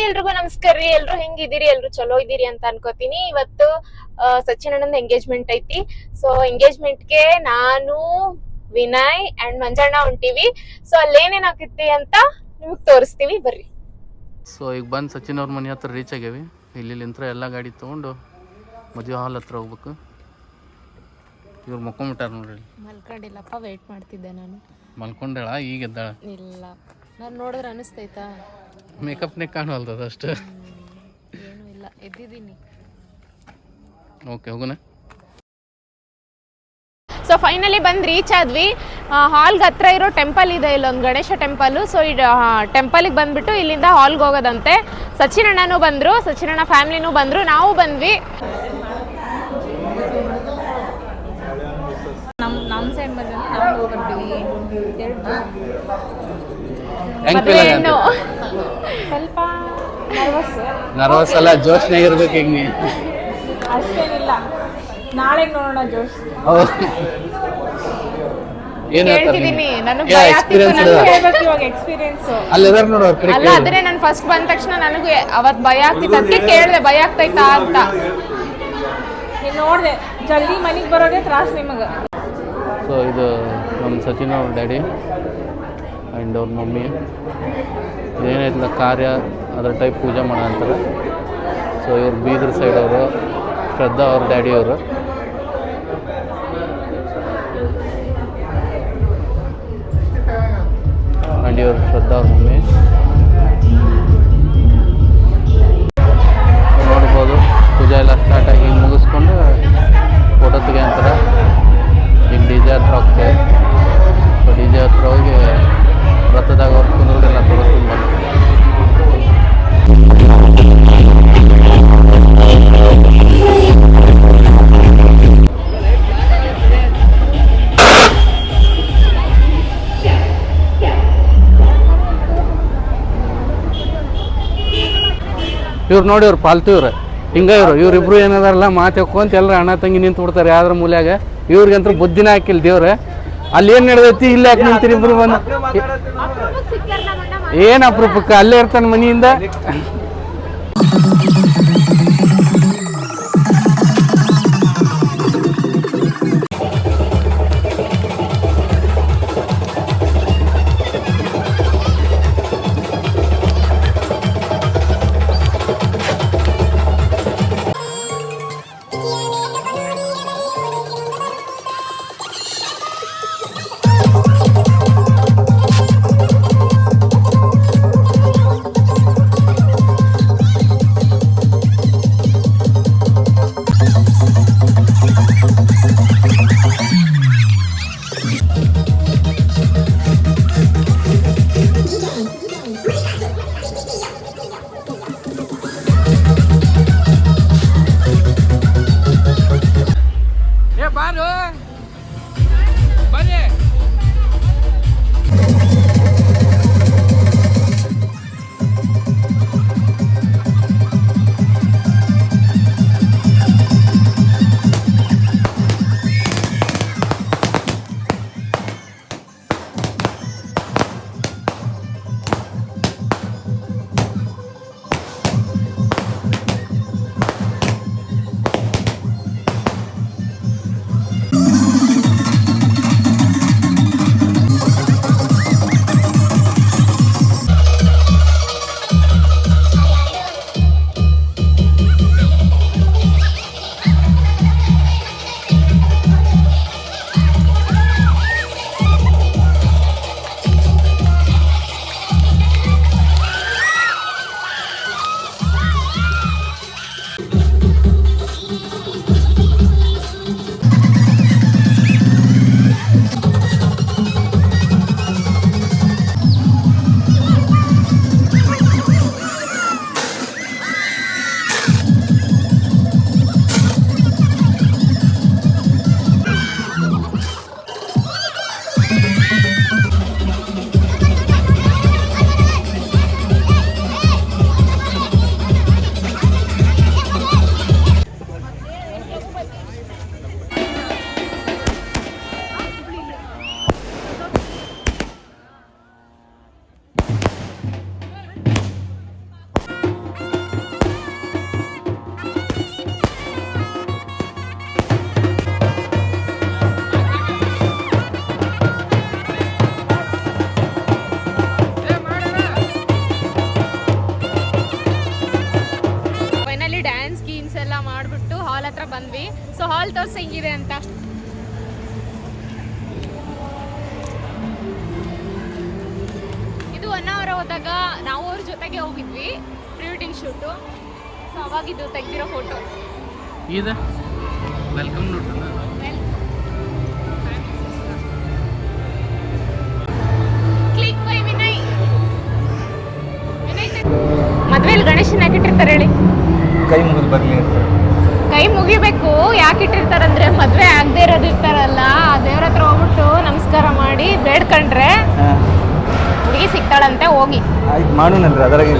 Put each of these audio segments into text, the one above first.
ಎಲ್ರಿಗೂ ನಮಸ್ಕಾರ ರೀ. ಎಲ್ರು ಹೆಂಗಿದ್ದೀರಿ? ಎಲ್ರು ಚಲೋ ಇದೀರಿ ಅಂತ ಅನ್ಕೋತೀನಿ. ಇವತ್ತು ಸಚಿನ್ ಅಣ್ಣಂದ್ ಎಂಗೇಜ್ಮೆಂಟ್ ಐತಿ. ಸೊ ಎಂಗೇಜ್ಮೆಂಟ್ಗೆ ನಾನು, ವಿನಯ್ ಅಂಡ್ ಮಂಜಣ್ಣ ಹೊಂಟಿವಿ. ಸೊ ಅಲ್ಲೇನೇನ್ ಆಕೈತಿ ಅಂತ ನಿಮಗ್ ತೋರಿಸ್ತೀವಿ, ಬರ್ರಿ. ಸೊ ಈಗ ಬಂದು ಸಚಿನ್ ಅವ್ರ ಮನೆ ಹತ್ರ ರೀಚ್ ಆಗ್ಯಾವಿ. ಇಲ್ಲಿಂತ್ರ ಎಲ್ಲ ಗಾಡಿ ತೊಗೊಂಡು ಮದುವೆ ಹಾಲ್ ಹತ್ರ ಹೋಗ್ಬೇಕು. ಇವ್ರು ಮಕ್ಕೊಂಬಿಟ್ಟಾರ ನೋಡ್ರಿ. ಮಲ್ಕೊಂಡಿಲ್ಲಪ್ಪ, ವೇಟ್ ಮಾಡ್ತಿದ್ದೆ ನಾನು. ಮಲ್ಕೊಂಡಾಳ, ಈಗ ಎದ್ದಾಳ. ಇಲ್ಲ, ನಾನು ನೋಡಿದ್ರೆ ಅನಿಸ್ತೈತಾ? ಮೇಕಪ್ನೇ ಕಾಣವಲ್ದದ ಅಷ್ಟು. ಏನೂ ಇಲ್ಲ, ಎದ್ದಿದ್ದೀನಿ. ಓಕೆ, ಹೋಗೋಣ. ಸೊ ಫೈನಲಿ ಬಂದು ರೀಚ್ ಆದ್ವಿ. ಹಾಲ್ಗೆ ಹತ್ರ ಇರೋ ಟೆಂಪಲ್ ಇದೆ, ಇಲ್ಲೊಂದು ಗಣೇಶ ಟೆಂಪಲ್. ಸೊ ಈ ಟೆಂಪಲ್ಗೆ ಬಂದ್ಬಿಟ್ಟು ಇಲ್ಲಿಂದ ಹಾಲ್ಗೆ ಹೋಗೋದಂತೆ. ಸಚಿನ್ ಅಣ್ಣನೂ ಬಂದರು, ಸಚಿನ್ ಅಣ್ಣ ಫ್ಯಾಮಿಲಿನೂ ಬಂದರು, ನಾವು ಬಂದ್ವಿ. ನಮ್ಮ ಸೈಡ್ ಬಂದ್ರೆ ನಾವು ಬರ್ತೀವಿ. ಸ್ವಲ್ಪ ನರ್ವಸ್ ಅಲ್ಲ, ಜೋಶ್ನಾಗ ಇರ್ಬೇಕು. ಈಗ ನೀ ಅಷ್ಟೇನಿಲ್ಲ, ನಾಳೆ ನೋಡೋಣ ಜೋಶ್. ಹೇಳ್ತಿದ್ದೀನಿ, ನನಗೆ ಭಯ ಆಗ್ತಿತ್ತು. ನನಗೆ ಹೇಳ್ಬೇಕು ಇವಾಗ ಎಕ್ಸ್ಪೀರಿಯನ್ಸ್. ಅಲ್ಲ, ಆದ್ರೆ ನಾನು ಫಸ್ಟ್ ಬಂದ ತಕ್ಷಣ ನನಗೂ ಅವತ್ತು ಭಯ ಆಗ್ತಿತ್ತು. ಅದಕ್ಕೆ ಕೇಳಿದೆ, ಭಯ ಆಗ್ತೈತಾ ಅಂತ. ನೀನು ನೋಡಿದೆ, ಜಲ್ದಿ ಮನೆಗೆ ಬರೋದೇ ತ್ರಾಸ ನಿಮಗೆ. ಸೊ ಇದು ನಮ್ಮ ಸಚಿನ್ ಅವ್ರ ಡ್ಯಾಡಿ ಆ್ಯಂಡ್ ಅವ್ರ ಮಮ್ಮಿ. ಏನಾಯ್ತಲ್ಲ ಕಾರ್ಯ ಅದರ ಟೈಪ್ ಪೂಜೆ ಮಾಡೋ ಅಂತಾರೆ. ಸೊ ಇವ್ರು ಬೀದರ್ ಸೈಡ್ ಅವರು, ಶ್ರದ್ಧಾ ಅವ್ರ ಡ್ಯಾಡಿ ಅವರು. ಆ್ಯಂಡ್ ಇವ್ರು ಶ್ರದ್ಧಾ ಅವ್ರ ಮಮ್ಮಿ. ನೋಡ್ಬೋದು, ಪೂಜೆ ಎಲ್ಲ ಸ್ಟಾರ್ಟ್ ಆಗಿ ಹಿಂಗೆ ಮುಗಿಸ್ಕೊಂಡು ಫೋಟೋ ತೆಗೆ ಅಂತಾರೆ. ಈಗ ಡಿ ಜೆ ಹತ್ರ ಹೋಗ್ತೇವೆ. ಸೊ ಡಿ ಜೆ ಹತ್ರ ಹೋಗಿ ರಥದಾಗ ಅವ್ರು ಕುಂದ್ರದೆಲ್ಲ ತೋರಿಸ್ತೀನಿ ಬಂದು. ಇವ್ರು ನೋಡಿ, ಇವ್ರು ಪಾಲ್ತು ಇವ್ರು ಹಿಂಗೆ. ಇವ್ರಿಬ್ರು ಏನದಾರಲ್ಲ ಮಾತು ಹಾಕೊಂತ ಎಲ್ಲರೂ ಅಣ್ಣ ತಂಗಿ ನಿಂತು ಬಿಡ್ತಾರೆ ಯಾವ್ದ್ರ ಮೂಲ್ಯಾಗ. ಇವ್ರಿಗಂತೂ ಬುದ್ಧಿನ ಹಾಕಿಲ್ಲ ದೇವ್ರೆ. ಅಲ್ಲಿ ಏನು ನಡೆದೈತಿ, ಇಲ್ಲಿ ಯಾಕೆ ನಿಂತೀರಿ ಇಬ್ರು ಬಂದು? ಏನು ಅಪರೂಪಕ್ಕೆ ಅಲ್ಲೇ ಇರ್ತಾನೆ ಮನೆಯಿಂದ. ಸೊ ಹಾಲ್ ತೋರ್ಸಿ ಹೆಂಗಿದೆ ಅಂತ. ಇದು 1 hour ಹೋದಾಗ ನಾವು ಅವ್ರ ಜೊತೆಗೆ ಹೋಗಿದ್ವಿ ಪ್ರೀ ವೆಡ್ಡಿಂಗ್ ಶೂಟು. ಸೊ ಅವಾಗಿದ್ದು ತೆಗ್ದಿರೋ ಫೋಟೋ ಇದು welcome note. Click by Vinay. ಮದ್ವೆಲಿ ಗಣೇಶನ ಯಾಕೆ ಇಟ್ಟಿರ್ತಾರೆ ಹೇಳಿ? ಕೈ ಮುಗಿದು ಬರಲಿ ಅಂತ. ಕೈ ಮುಗಿಬೇಕು. ಯಾಕೆ ಇಟ್ಟಿರ್ತಾರಂದ್ರೆ ಮದ್ವೆ ಆಗದೆ ಇರೋದು ಇರ್ತಾರಲ್ಲ, ಆ ದೇವ್ರ ಹತ್ರ ಹೋಗ್ಬಿಟ್ಟು ನಮಸ್ಕಾರ ಮಾಡಿ ಬೇಡ್ಕೊಂಡ್ರೆ ಹುಡುಗಿ ಸಿಗ್ತಾಳಂತೆ. ಹೋಗಿ ಆಯ್ತು ಮಾಡೋಣಲ್ರಿ, ಅದರಾಗೆ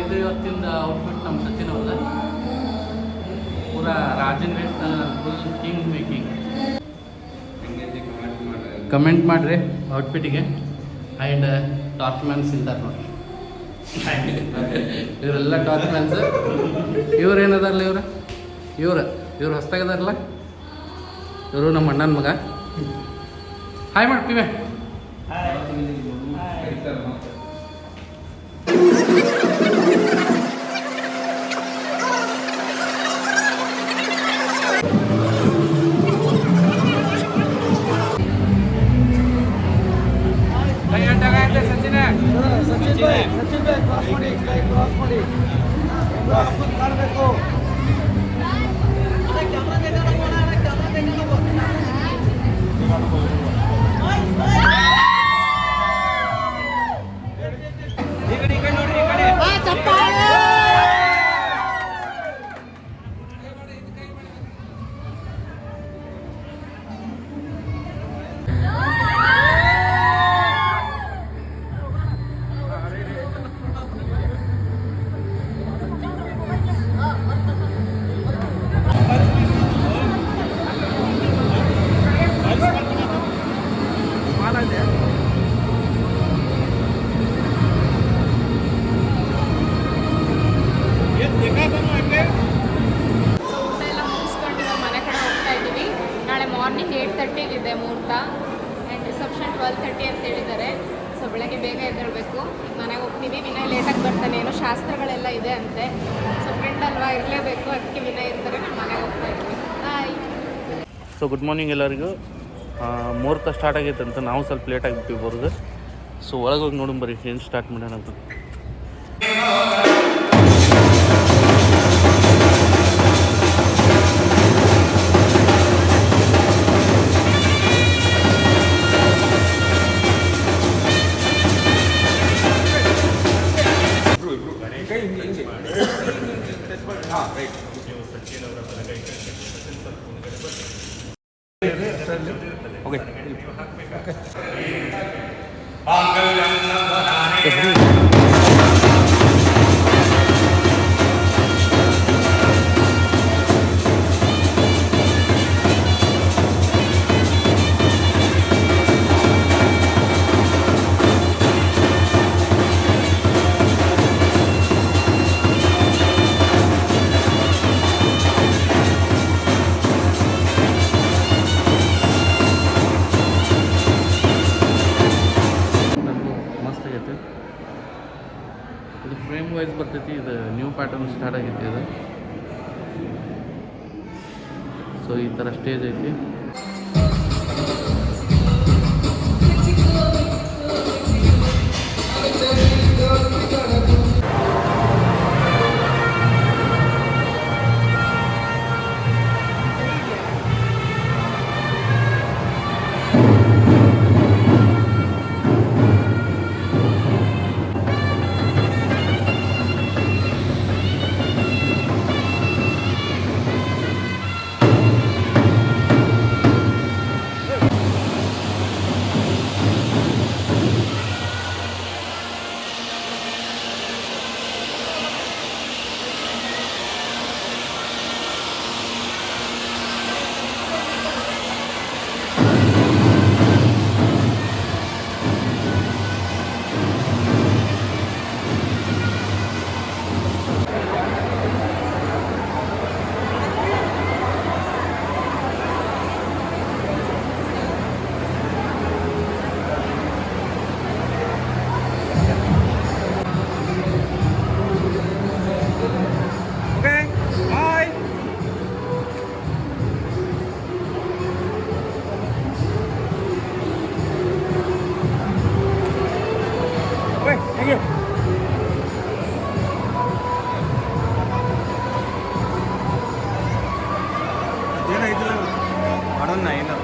ಇದು ಇವತ್ತಿಂದ ಔಟ್ಫಿಟ್ ನಮ್ಮ ಸಚಿನ್ ಅವ್ರದ. ಪೂರ Rajan rate full king making. Comment ಮಾಡಿರಿ ಔಟ್ಫಿಟ್ಟಿಗೆ. ಆ್ಯಂಡ್ ಟಾರ್ಚ್ ಮ್ಯಾನ್ಸ್ ಇದ್ದಾರೆ ನೋಡಿ. ಇವರೆಲ್ಲ ಟಾರ್ಚ್ ಮ್ಯಾನ್ಸ್. ಇವ್ರು ಏನದಾರಲ್ಲ ಇವ್ರು ಹೊಸ್ತಾಗದಾರಲ್ಲ, ಇವರು ನಮ್ಮ ಅಣ್ಣನ ಮಗ. ಹಾಯ್ ಮಾಡ್ತೀವಿ. ಮಾರ್ನಿಂಗ್ 8:30 ಇದೆ ಮುಹೂರ್ತ. ಆ್ಯಂಡ್ ರಿಸೆಪ್ಷನ್ 12:30 ಅಂತ ಹೇಳಿದ್ದಾರೆ. ಸೊ ಬೆಳಗ್ಗೆ ಬೇಗ ಎದ್ದೇಳಬೇಕು. ಈಗ ಮನೆಗೆ ಹೋಗ್ತೀವಿ. ವಿನಯ್ ಲೇಟಾಗಿ ಬರ್ತಾನೆ, ಏನೋ ಶಾಸ್ತ್ರಗಳೆಲ್ಲ ಇದೆ ಅಂತೆ. ಸೊ ಫ್ರೆಂಡ್ ಅಲ್ವಾ, ಇರಲೇಬೇಕು. ಅದಕ್ಕೆ ವಿನಯ್ ಇರ್ತಾರೆ, ನಾನು ಮನೆಗೆ ಹೋಗ್ತಾ ಇದ್ವಿ. ಬಾಯ್. ಸೊ ಗುಡ್ ಮಾರ್ನಿಂಗ್ ಎಲ್ಲರಿಗೂ. ಮುಹೂರ್ತ ಸ್ಟಾರ್ಟ್ ಆಗೈತೆ ಅಂತ ನಾವು ಸ್ವಲ್ಪ ಲೇಟ್ ಆಗಿಬಿಟ್ಟು ಬರೋದು. ಸೊ ಒಳಗೆ ಹೋಗಿ ನೋಡೋಣ ಬರ್ರಿ ಏನು ಸ್ಟಾರ್ಟ್ ಮಾಡೋಣ ಅಂತ. ಮಸ್ತ್ ಆಗೈತೆ ಇದು. ಫ್ರೇಮ್ ವೈಸ್ ಬರ್ತೈತಿ. ಇದು ನ್ಯೂ ಪ್ಯಾಟರ್ನ್ ಸ್ಟಾರ್ಟ್ ಆಗೈತಿ ಇದು. ಸೊ ಈ ಥರ ಸ್ಟೇಜ್ ಐತಿ. ಮಾಡೋಣ ಏನು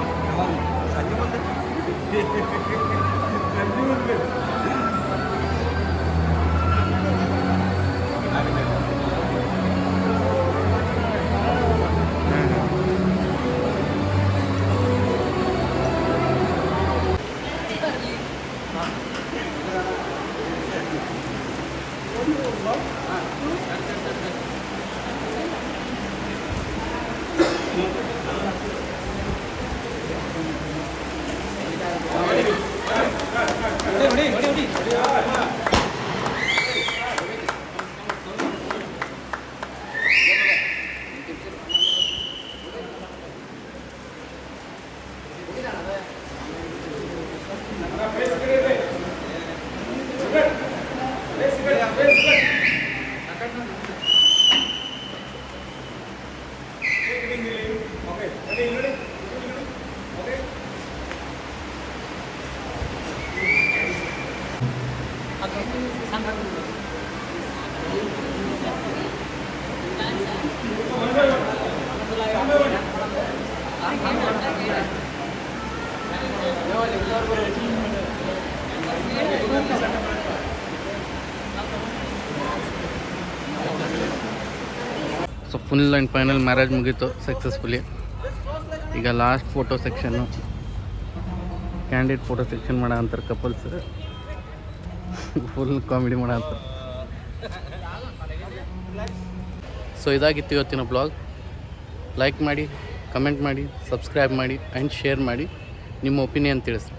so full and final marriage ಮುಗೀತು ಸಕ್ಸಸ್ಫುಲಿ. ಈಗ last photo section, candid photo section ಮಾಡೋ ಅಂತಾರೆ ಕಪಲ್ಸ್. ಫುಲ್ ಕಾಮಿಡಿ ಮಾಡೋ ಅಂತಾರೆ. ಸೊ ಇದಾಗಿತ್ತು ಇವತ್ತಿನ ಬ್ಲಾಗ್. ಲೈಕ್ ಮಾಡಿ, ಕಮೆಂಟ್ ಮಾಡಿ, ಸಬ್ಸ್ಕ್ರೈಬ್ ಮಾಡಿ ಆ್ಯಂಡ್ ಶೇರ್ ಮಾಡಿ. ನಿಮ್ಮ ಒಪಿನಿಯನ್ ತಿಳಿಸಿ.